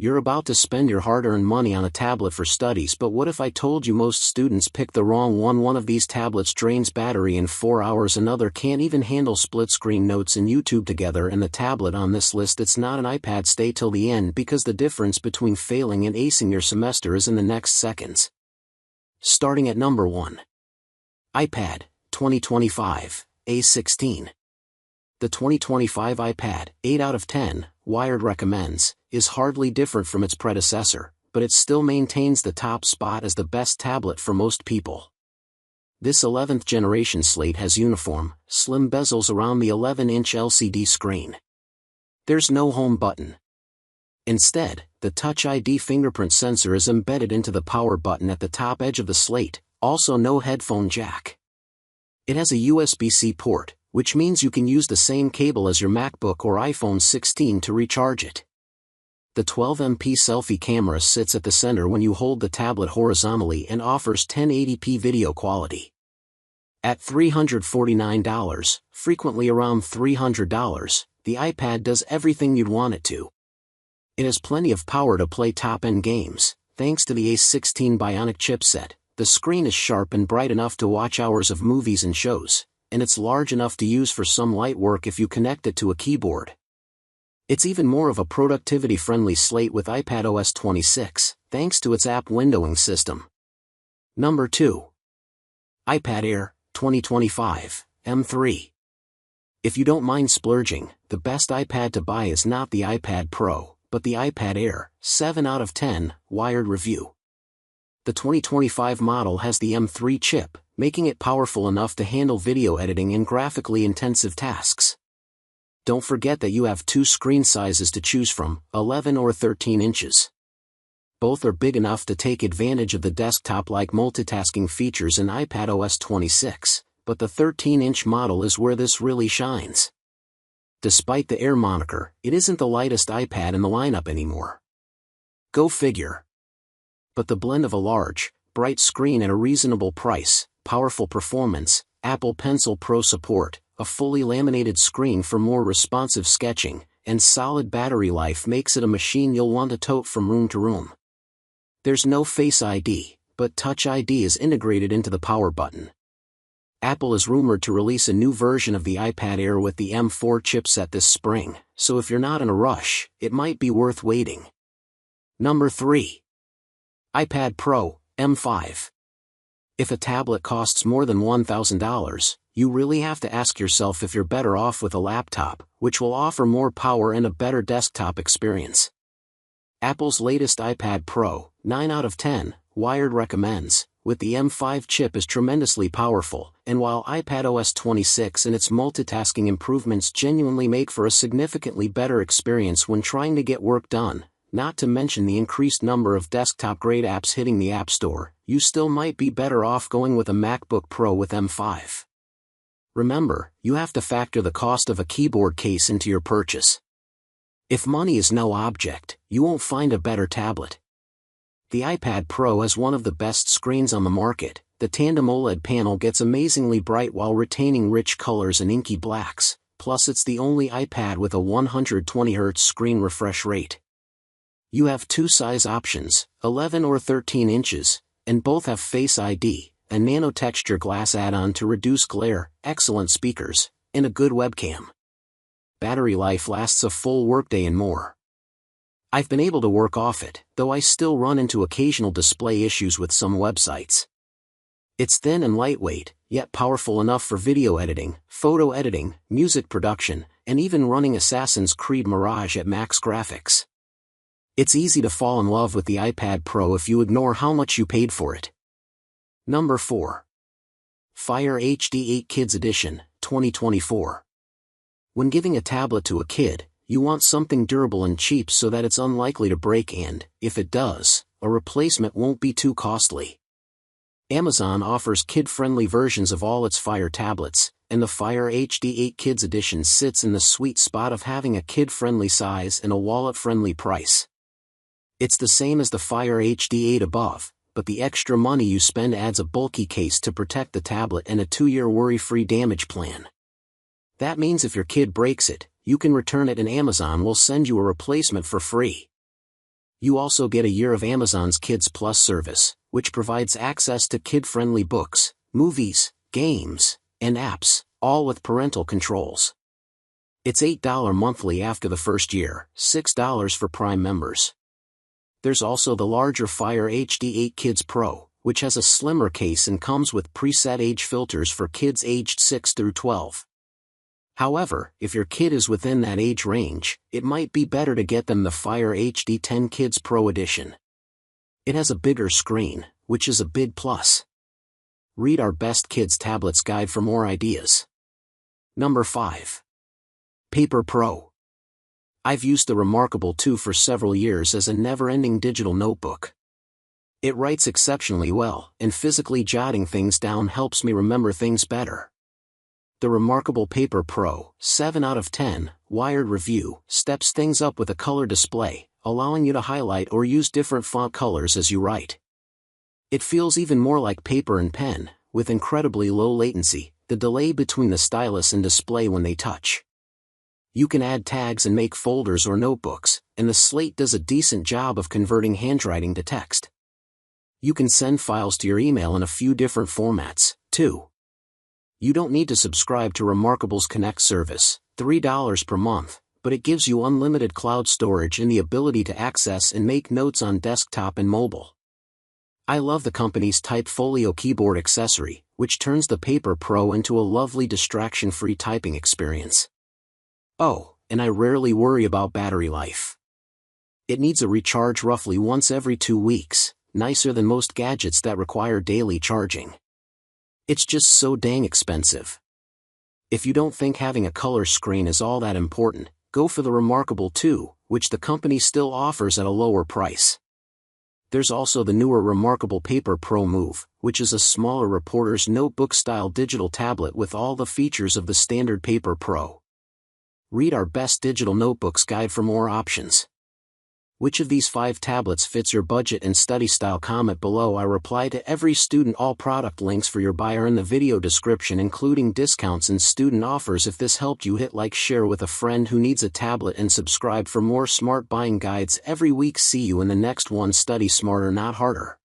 You're about to spend your hard-earned money on a tablet for studies, but what if I told you most students pick the wrong one? One of these tablets drains battery in 4 hours, another can't even handle split-screen notes and YouTube together, and the tablet on this list, it's not an iPad. Stay till the end because the difference between failing and acing your semester is in the next seconds. Starting at number 1. iPad, 2025, A16. The 2025 iPad, 8 out of 10, Wired recommends, is hardly different from its predecessor, but it still maintains the top spot as the best tablet for most people. This 11th generation slate has uniform, slim bezels around the 11-inch LCD screen. There's no home button. Instead, the Touch ID fingerprint sensor is embedded into the power button at the top edge of the slate, also no headphone jack. It has a USB-C port, which means you can use the same cable as your MacBook or iPhone 16 to recharge it. The 12MP selfie camera sits at the center when you hold the tablet horizontally and offers 1080p video quality. At $349, frequently around $300, the iPad does everything you'd want it to. It has plenty of power to play top-end games, thanks to the A16 Bionic chipset. The screen is sharp and bright enough to watch hours of movies and shows, and it's large enough to use for some light work if you connect it to a keyboard. It's even more of a productivity-friendly slate with iPadOS 26, thanks to its app windowing system. Number 2. iPad Air, 2025, M3. If you don't mind splurging, the best iPad to buy is not the iPad Pro, but the iPad Air, 7 out of 10, Wired review. The 2025 model has the M3 chip, making it powerful enough to handle video editing and graphically intensive tasks. Don't forget that you have 2 screen sizes to choose from, 11 or 13 inches. Both are big enough to take advantage of the desktop-like multitasking features in iPadOS 26, but the 13-inch model is where this really shines. Despite the Air moniker, it isn't the lightest iPad in the lineup anymore. Go figure. But the blend of a large, bright screen at a reasonable price, powerful performance, Apple Pencil Pro support, a fully laminated screen for more responsive sketching, and solid battery life makes it a machine you'll want to tote from room to room. There's no Face ID, but Touch ID is integrated into the power button. Apple is rumored to release a new version of the iPad Air with the M4 chipset this spring, so if you're not in a rush, it might be worth waiting. Number 3. iPad Pro, M5. If a tablet costs more than $1,000, you really have to ask yourself if you're better off with a laptop, which will offer more power and a better desktop experience. Apple's latest iPad Pro, 9 out of 10, Wired recommends, with the M5 chip is tremendously powerful, and while iPadOS 26 and its multitasking improvements genuinely make for a significantly better experience when trying to get work done, not to mention the increased number of desktop-grade apps hitting the App Store, you still might be better off going with a MacBook Pro with M5. Remember, you have to factor the cost of a keyboard case into your purchase. If money is no object, you won't find a better tablet. The iPad Pro has one of the best screens on the market. The tandem OLED panel gets amazingly bright while retaining rich colors and inky blacks, plus it's the only iPad with a 120Hz screen refresh rate. You have 2 size options, 11 or 13 inches, and both have Face ID, a nanotexture glass add-on to reduce glare, excellent speakers, and a good webcam. Battery life lasts a full workday and more. I've been able to work off it, though I still run into occasional display issues with some websites. It's thin and lightweight, yet powerful enough for video editing, photo editing, music production, and even running Assassin's Creed Mirage at max graphics. It's easy to fall in love with the iPad Pro if you ignore how much you paid for it. Number 4. Fire HD 8 Kids Edition, 2024. When giving a tablet to a kid, you want something durable and cheap so that it's unlikely to break and, if it does, a replacement won't be too costly. Amazon offers kid-friendly versions of all its Fire tablets, and the Fire HD 8 Kids Edition sits in the sweet spot of having a kid-friendly size and a wallet-friendly price. It's the same as the Fire HD 8 above, but the extra money you spend adds a bulky case to protect the tablet and a 2-year worry-free damage plan. That means if your kid breaks it, you can return it and Amazon will send you a replacement for free. You also get a year of Amazon's Kids Plus service, which provides access to kid-friendly books, movies, games, and apps, all with parental controls. It's $8 monthly after the first year, $6 for Prime members. There's also the larger Fire HD 8 Kids Pro, which has a slimmer case and comes with preset age filters for kids aged 6 through 12. However, if your kid is within that age range, it might be better to get them the Fire HD 10 Kids Pro edition. It has a bigger screen, which is a big plus. Read our Best Kids Tablets guide for more ideas. Number 5. Paper Pro. I've used the Remarkable 2 for several years as a never-ending digital notebook. It writes exceptionally well, and physically jotting things down helps me remember things better. The Remarkable Paper Pro, 7 out of 10, Wired review, steps things up with a color display, allowing you to highlight or use different font colors as you write. It feels even more like paper and pen, with incredibly low latency, the delay between the stylus and display when they touch. You can add tags and make folders or notebooks, and the slate does a decent job of converting handwriting to text. You can send files to your email in a few different formats, too. You don't need to subscribe to Remarkable's Connect service, $3 per month, but it gives you unlimited cloud storage and the ability to access and make notes on desktop and mobile. I love the company's Typefolio keyboard accessory, which turns the Paper Pro into a lovely distraction-free typing experience. Oh, and I rarely worry about battery life. It needs a recharge roughly once every 2 weeks, nicer than most gadgets that require daily charging. It's just so dang expensive. If you don't think having a color screen is all that important, go for the Remarkable 2, which the company still offers at a lower price. There's also the newer Remarkable Paper Pro Move, which is a smaller reporter's notebook-style digital tablet with all the features of the standard Paper Pro. Read our Best Digital Notebooks guide for more options. Which of these 5 tablets fits your budget and study style? Comment below. I reply to every student. All product links for your buy are in the video description, including discounts and student offers. If this helped you, hit like, share with a friend who needs a tablet, and subscribe for more smart buying guides every week. See you in the next one. Study smarter, not harder.